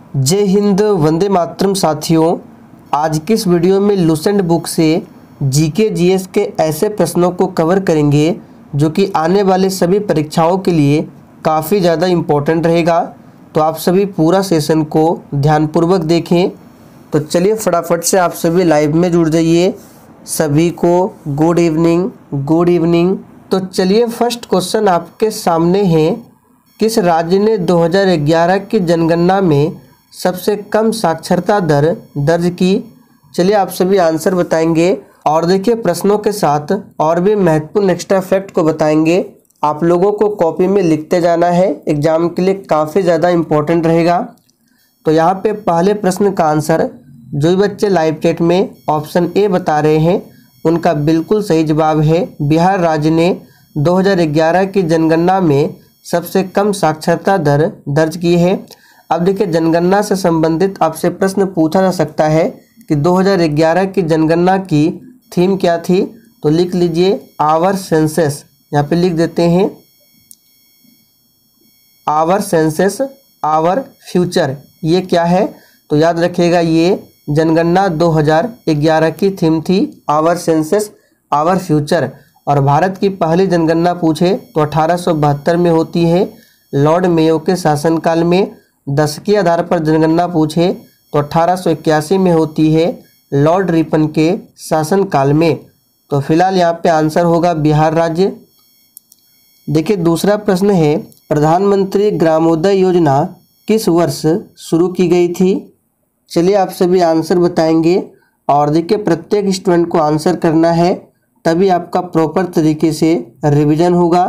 जय हिंद, वंदे मातरम साथियों। आज की इस वीडियो में लुसेंट बुक से जीके जीएस के ऐसे प्रश्नों को कवर करेंगे जो कि आने वाले सभी परीक्षाओं के लिए काफ़ी ज़्यादा इम्पोर्टेंट रहेगा। तो आप सभी पूरा सेशन को ध्यानपूर्वक देखें। तो चलिए फटाफट से आप सभी लाइव में जुड़ जाइए। सभी को गुड इवनिंग, गुड इवनिंग। तो चलिए फर्स्ट क्वेश्चन आपके सामने है, किस राज्य ने 2011 की जनगणना में सबसे कम साक्षरता दर दर्ज की? चलिए आप सभी आंसर बताएंगे और देखिए प्रश्नों के साथ और भी महत्वपूर्ण एक्स्ट्रा फैक्ट को बताएंगे। आप लोगों को कॉपी में लिखते जाना है, एग्जाम के लिए काफ़ी ज़्यादा इम्पोर्टेंट रहेगा। तो यहाँ पे पहले प्रश्न का आंसर जो भी बच्चे लाइव चैट में ऑप्शन ए बता रहे हैं उनका बिल्कुल सही जवाब है। बिहार राज्य ने 2011 की जनगणना में सबसे कम साक्षरता दर दर्ज की है। अब देखिए जनगणना से संबंधित आपसे प्रश्न पूछा जा सकता है कि 2011 की जनगणना की थीम क्या थी, तो लिख लीजिए आवर सेंसस। यहाँ पे लिख देते हैं आवर सेंसस आवर फ्यूचर। ये क्या है, तो याद रखिएगा ये जनगणना 2011 की थीम थी, आवर सेंसस आवर फ्यूचर। और भारत की पहली जनगणना पूछे तो 1872 में होती है, लॉर्ड मेयो के शासनकाल में। दशकीय आधार पर जनगणना पूछे तो 1881 में होती है, लॉर्ड रिपन के शासनकाल में। तो फिलहाल यहाँ पे आंसर होगा बिहार राज्य। देखिए दूसरा प्रश्न है, प्रधानमंत्री ग्रामोदय योजना किस वर्ष शुरू की गई थी? चलिए आप सभी आंसर बताएंगे और देखिए प्रत्येक स्टूडेंट को आंसर करना है, तभी आपका प्रॉपर तरीके से रिवीजन होगा।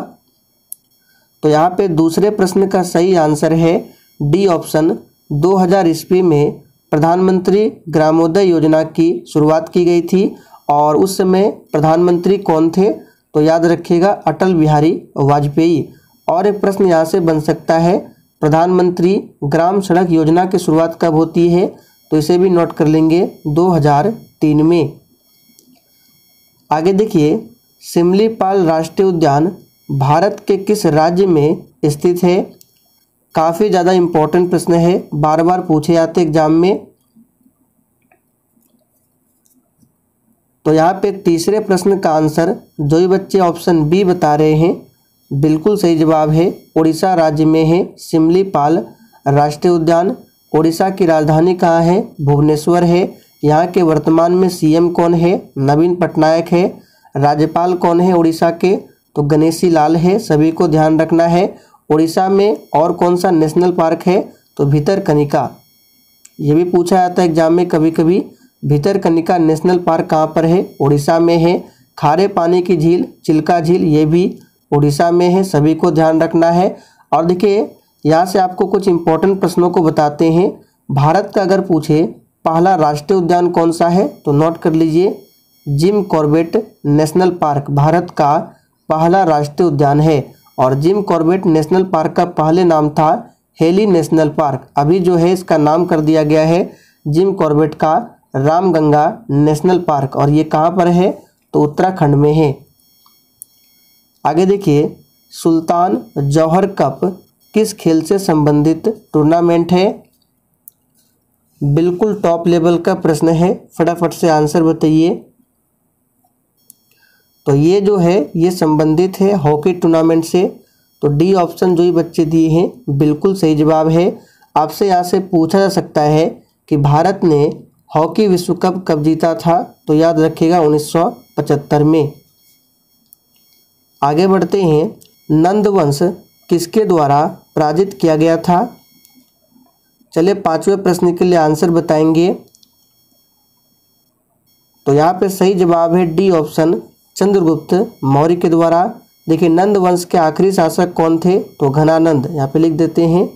तो यहाँ पे दूसरे प्रश्न का सही आंसर है डी ऑप्शन। 2000 ईस्वी में प्रधानमंत्री ग्रामोदय योजना की शुरुआत की गई थी और उस समय प्रधानमंत्री कौन थे, तो याद रखिएगा अटल बिहारी वाजपेयी। और एक प्रश्न यहाँ से बन सकता है, प्रधानमंत्री ग्राम सड़क योजना की शुरुआत कब होती है, तो इसे भी नोट कर लेंगे 2003 में। आगे देखिए सिमलीपाल राष्ट्रीय उद्यान भारत के किस राज्य में स्थित है? काफ़ी ज़्यादा इम्पोर्टेंट प्रश्न है, बार बार पूछे जाते एग्जाम में। तो यहाँ पे तीसरे प्रश्न का आंसर जो भी बच्चे ऑप्शन बी बता रहे हैं बिल्कुल सही जवाब है, उड़ीसा राज्य में है सिमलीपाल राष्ट्रीय उद्यान। उड़ीसा की राजधानी कहाँ है? भुवनेश्वर है। यहाँ के वर्तमान में सीएम कौन है? नवीन पटनायक है। राज्यपाल कौन है उड़ीसा के? तो गणेशी लाल है। सभी को ध्यान रखना है। उड़ीसा में और कौन सा नेशनल पार्क है? तो भितरकनिका। ये भी पूछा जाता है एग्जाम में कभी कभी, भितरकनिका नेशनल पार्क कहाँ पर है? उड़ीसा में है। खारे पानी की झील चिल्का झील ये भी उड़ीसा में है, सभी को ध्यान रखना है। और देखिए यहाँ से आपको कुछ इंपॉर्टेंट प्रश्नों को बताते हैं। भारत का अगर पूछे पहला राष्ट्रीय उद्यान कौन सा है, तो नोट कर लीजिए Jim Corbett national park Bharat का पहला राष्ट्रीय उद्यान है। और जिम कॉर्बेट नेशनल पार्क का पहले नाम था हेली नेशनल पार्क, अभी जो है इसका नाम कर दिया गया है जिम कॉर्बेट का रामगंगा नेशनल पार्क। और ये कहाँ पर है, तो उत्तराखंड में है। आगे देखिए सुल्तान जौहर कप किस खेल से संबंधित टूर्नामेंट है? बिल्कुल टॉप लेवल का प्रश्न है, फटाफट से आंसर बताइए। तो ये जो है ये संबंधित है हॉकी टूर्नामेंट से। तो डी ऑप्शन जो ही बच्चे दिए हैं बिल्कुल सही जवाब है। आपसे यहाँ से पूछा जा सकता है कि भारत ने हॉकी विश्व कप कब जीता था, तो याद रखिएगा 1975 में। आगे बढ़ते हैं, नंद वंश किसके द्वारा पराजित किया गया था? चलिए पांचवें प्रश्न के लिए आंसर बताएंगे। तो यहाँ पे सही जवाब है डी ऑप्शन, चंद्रगुप्त मौर्य के द्वारा। देखिए नंद वंश के आखिरी शासक कौन थे, तो घनानंद। यहाँ पे लिख देते हैं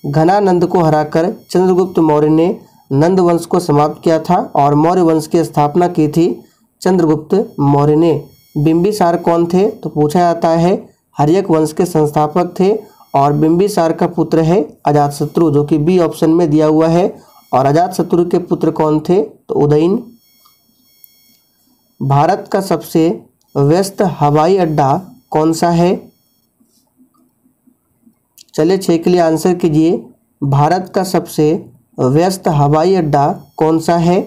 घनानंद को हराकर चंद्रगुप्त मौर्य ने नंद वंश को समाप्त किया था और मौर्य वंश की स्थापना की थी चंद्रगुप्त मौर्य ने। बिंबिसार कौन थे, तो पूछा जाता है हर्यक वंश के संस्थापक थे। और बिंबिसार का पुत्र है अजातशत्रु, जो कि बी ऑप्शन में दिया हुआ है। और अजातशत्रु के पुत्र कौन थे, तो उदयन। भारत का सबसे व्यस्त हवाई अड्डा कौन सा है? चलिए 6 के लिए आंसर कीजिए। भारत का सबसे व्यस्त हवाई अड्डा कौन सा है?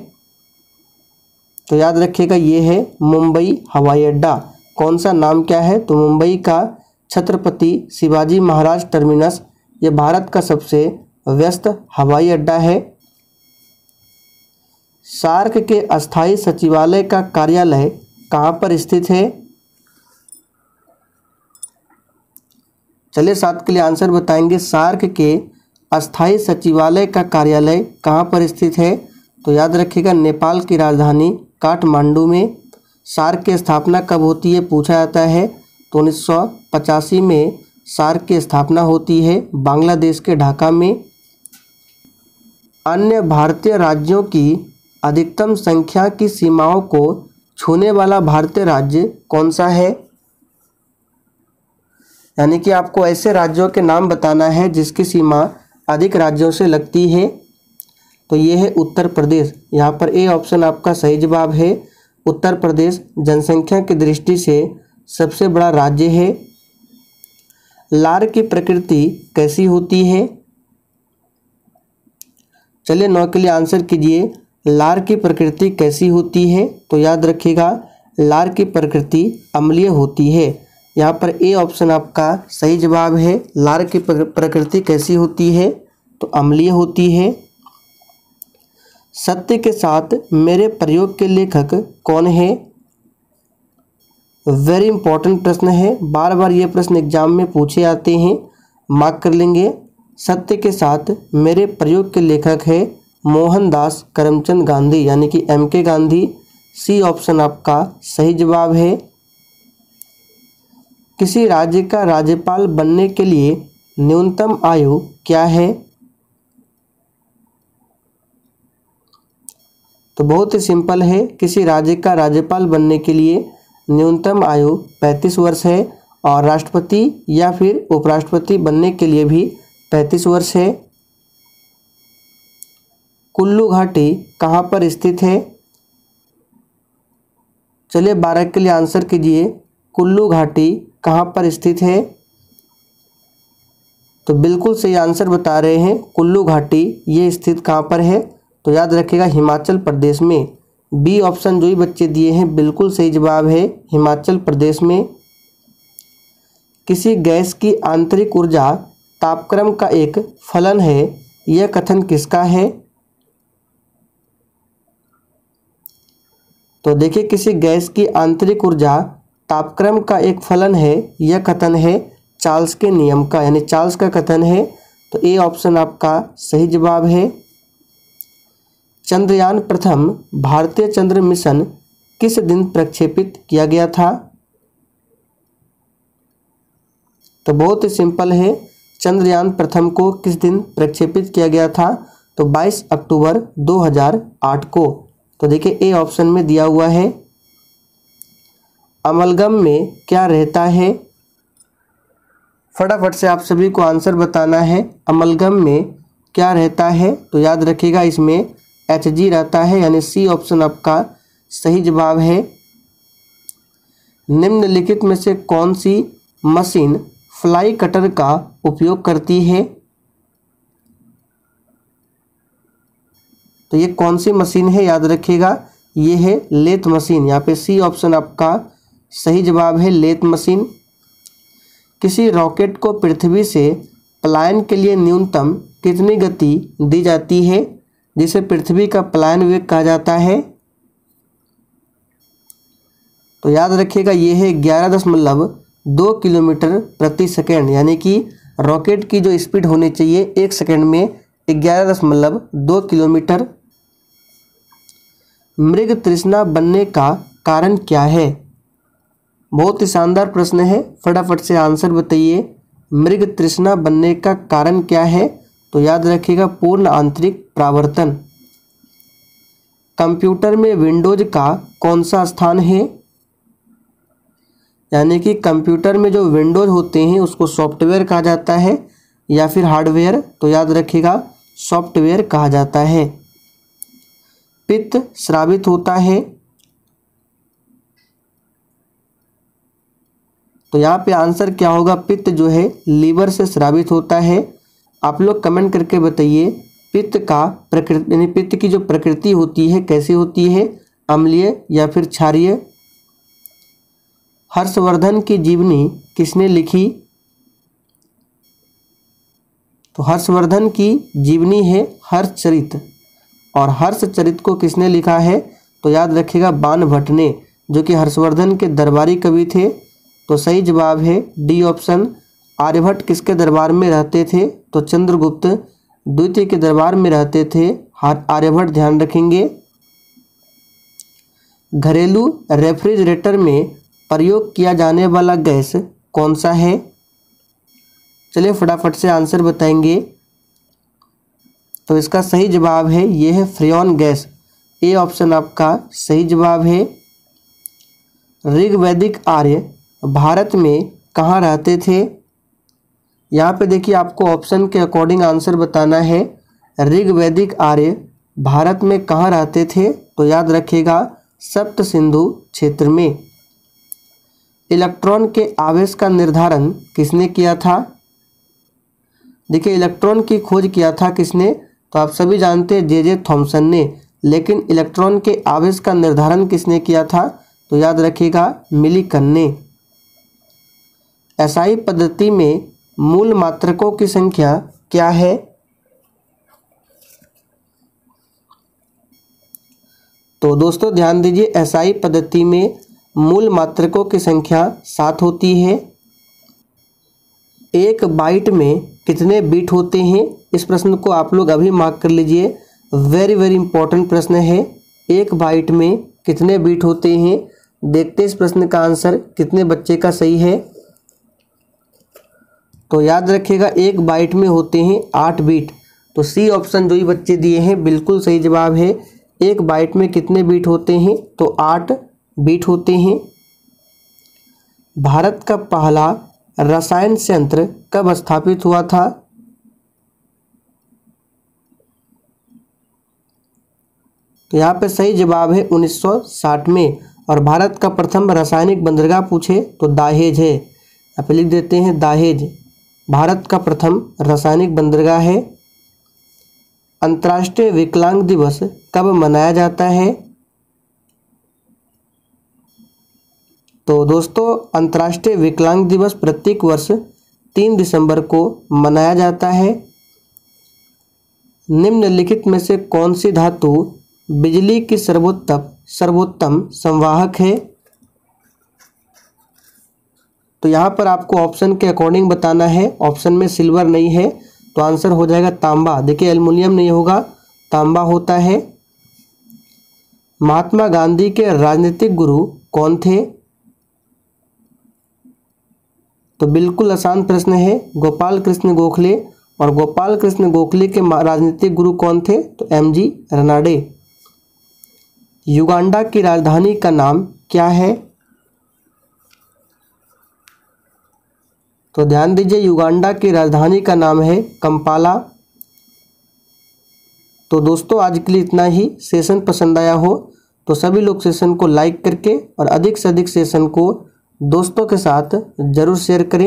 तो याद रखिएगा ये है मुंबई हवाई अड्डा। कौन सा नाम क्या है? तो मुंबई का छत्रपति शिवाजी महाराज टर्मिनस, ये भारत का सबसे व्यस्त हवाई अड्डा है। सार्क के अस्थायी सचिवालय का कार्यालय कहाँ पर स्थित है? चलिए 7 के लिए आंसर बताएंगे। सार्क के अस्थायी सचिवालय का कार्यालय कहाँ पर स्थित है? तो याद रखिएगा नेपाल की राजधानी काठमांडू में। सार्क की स्थापना कब होती है पूछा जाता है? तो 1985 में सार्क की स्थापना होती है बांग्लादेश के ढाका में। अन्य भारतीय राज्यों की अधिकतम संख्या की सीमाओं को छूने वाला भारतीय राज्य कौन सा है? यानी कि आपको ऐसे राज्यों के नाम बताना है जिसकी सीमा अधिक राज्यों से लगती है। तो ये है उत्तर प्रदेश। यहाँ पर ए ऑप्शन आपका सही जवाब है। उत्तर प्रदेश जनसंख्या की दृष्टि से सबसे बड़ा राज्य है। लार की प्रकृति कैसी होती है? चलिए 9 के लिए आंसर कीजिए। लार की प्रकृति कैसी होती है? तो याद रखिएगा लार की प्रकृति अम्लीय होती है। यहाँ पर ए ऑप्शन आपका सही जवाब है। लार की प्रकृति कैसी होती है? तो अम्लीय होती है। सत्य के साथ मेरे प्रयोग के लेखक कौन है? वेरी इंपॉर्टेंट प्रश्न है, बार बार ये प्रश्न एग्जाम में पूछे आते हैं, मार्क कर लेंगे। सत्य के साथ मेरे प्रयोग के लेखक है मोहनदास करमचंद गांधी, यानी कि एम.के. गांधी। सी ऑप्शन आपका सही जवाब है। किसी राज्य का राज्यपाल बनने के लिए न्यूनतम आयु क्या है? तो बहुत ही सिंपल है। किसी राज्य का राज्यपाल बनने के लिए न्यूनतम आयु 35 वर्ष है और राष्ट्रपति या फिर उपराष्ट्रपति बनने के लिए भी 35 वर्ष है। कुल्लू घाटी कहाँ पर स्थित है? चलिए 12 के लिए आंसर कीजिए। कुल्लू घाटी कहाँ पर स्थित है? तो बिल्कुल सही आंसर बता रहे हैं। कुल्लू घाटी ये स्थित कहाँ पर है? तो याद रखिएगा हिमाचल प्रदेश में। बी ऑप्शन जो ही बच्चे दिए हैं बिल्कुल सही जवाब है, हिमाचल प्रदेश में। किसी गैस की आंतरिक ऊर्जा तापक्रम का एक फलन है, यह कथन किसका है? तो देखिए किसी गैस की आंतरिक ऊर्जा तापक्रम का एक फलन है, यह कथन है चार्ल्स के नियम का, यानी चार्ल्स का कथन है। तो ए ऑप्शन आपका सही जवाब है। चंद्रयान प्रथम भारतीय चंद्र मिशन किस दिन प्रक्षेपित किया गया था? तो बहुत ही सिंपल है। चंद्रयान प्रथम को किस दिन प्रक्षेपित किया गया था? तो 22 अक्टूबर 2008 को। तो देखिए ए ऑप्शन में दिया हुआ है। अमलगम में क्या रहता है? फटाफट से आप सभी को आंसर बताना है। अमलगम में क्या रहता है? तो याद रखिएगा इसमें Hg रहता है, यानी सी ऑप्शन आपका सही जवाब है। निम्नलिखित में से कौन सी मशीन फ्लाई कटर का उपयोग करती है? तो ये कौन सी मशीन है याद रखिएगा, ये है लेथ मशीन। यहाँ पे सी ऑप्शन आपका सही जवाब है, लेथ मशीन। किसी रॉकेट को पृथ्वी से पलायन के लिए न्यूनतम कितनी गति दी जाती है, जिसे पृथ्वी का पलायन वेग कहा जाता है? तो याद रखिएगा ये है 11.2 किलोमीटर प्रति सेकेंड, यानी कि रॉकेट की जो स्पीड होनी चाहिए 1 सेकेंड में 11.2 किलोमीटर। मृग तृष्णा बनने का कारण क्या है? बहुत ही शानदार प्रश्न है, फटाफट से आंसर बताइए। मृग तृष्णा बनने का कारण क्या है? तो याद रखिएगा पूर्ण आंतरिक परावर्तन। कंप्यूटर में विंडोज का कौन सा स्थान है? यानी कि कंप्यूटर में जो विंडोज होते हैं उसको सॉफ्टवेयर कहा जाता है या फिर हार्डवेयर? तो याद रखिएगा सॉफ्टवेयर कहा जाता है। पित्त स्रावित होता है, तो यहाँ पे आंसर क्या होगा? पित्त जो है लीवर से स्रावित होता है। आप लोग कमेंट करके बताइए पित्त का प्रकृति यानी पित्त की जो प्रकृति होती है कैसी होती है, अम्लीय या फिर क्षारीय। हर्षवर्धन की जीवनी किसने लिखी? तो हर्षवर्धन की जीवनी है हर्षचरित, और हर्षचरित को किसने लिखा है? तो याद रखिएगा बाणभट्ट ने, जो कि हर्षवर्धन के दरबारी कवि थे। तो सही जवाब है डी ऑप्शन। आर्यभट्ट किसके दरबार में रहते थे? तो चंद्रगुप्त द्वितीय के दरबार में रहते थे आर्यभट्ट, ध्यान रखेंगे। घरेलू रेफ्रिजरेटर में प्रयोग किया जाने वाला गैस कौन सा है? चलिए फटाफट से आंसर बताएंगे। तो इसका सही जवाब है ये है फ्रेयॉन गैस। ए ऑप्शन आपका सही जवाब है। ऋग्वैदिक आर्य भारत में कहाँ रहते थे? यहाँ पे देखिए आपको ऑप्शन के अकॉर्डिंग आंसर बताना है। ऋग्वैदिक आर्य भारत में कहाँ रहते थे? तो याद रखिएगा सप्त सिंधु क्षेत्र में। इलेक्ट्रॉन के आवेश का निर्धारण किसने किया था? देखिए इलेक्ट्रॉन की खोज किया था किसने? तो आप सभी जानते हैं जे थॉमसन ने, लेकिन इलेक्ट्रॉन के आवेश का निर्धारण किसने किया था? तो याद रखिएगा मिलिकन ने। एसआई पद्धति में मूल मात्रकों की संख्या क्या है? तो दोस्तों ध्यान दीजिए, एसआई पद्धति में मूल मात्रकों की संख्या 7 होती है। एक बाइट में कितने बीट होते हैं? इस प्रश्न को आप लोग अभी मार्क कर लीजिए, वेरी वेरी इंपॉर्टेंट प्रश्न है। एक बाइट में कितने बीट होते हैं? देखते हैं इस प्रश्न का आंसर कितने बच्चे का सही है। तो याद रखिएगा एक बाइट में होते हैं 8 बीट। तो सी ऑप्शन जो ही बच्चे दिए हैं बिल्कुल सही जवाब है। एक बाइट में कितने बीट होते हैं? तो 8 बीट होते हैं। भारत का पहला रसायन संयंत्र कब स्थापित हुआ था? तो यहाँ पे सही जवाब है 1960 में। और भारत का प्रथम रासायनिक बंदरगाह पूछे तो दाहेज है, यहाँ पे लिख देते हैं दाहेज भारत का प्रथम रासायनिक बंदरगाह है। अंतर्राष्ट्रीय विकलांग दिवस कब मनाया जाता है? तो दोस्तों अंतर्राष्ट्रीय विकलांग दिवस प्रत्येक वर्ष 3 दिसंबर को मनाया जाता है। निम्नलिखित में से कौन सी धातु बिजली की सर्वोत्तम संवाहक है? तो यहाँ पर आपको ऑप्शन के अकॉर्डिंग बताना है। ऑप्शन में सिल्वर नहीं है तो आंसर हो जाएगा तांबा। देखिए एल्युमिनियम नहीं होगा, तांबा होता है। महात्मा गांधी के राजनीतिक गुरु कौन थे? तो बिल्कुल आसान प्रश्न है, गोपाल कृष्ण गोखले। और गोपाल कृष्ण गोखले के राजनीतिक गुरु कौन थे? तो एमजी रनाडे। युगांडा की राजधानी का नाम क्या है? तो ध्यान दीजिए युगांडा की राजधानी का नाम है कंपाला। तो दोस्तों आज के लिए इतना ही। सेशन पसंद आया हो तो सभी लोग सेशन को लाइक करके और अधिक से अधिक सेशन को दोस्तों के साथ जरूर शेयर करें।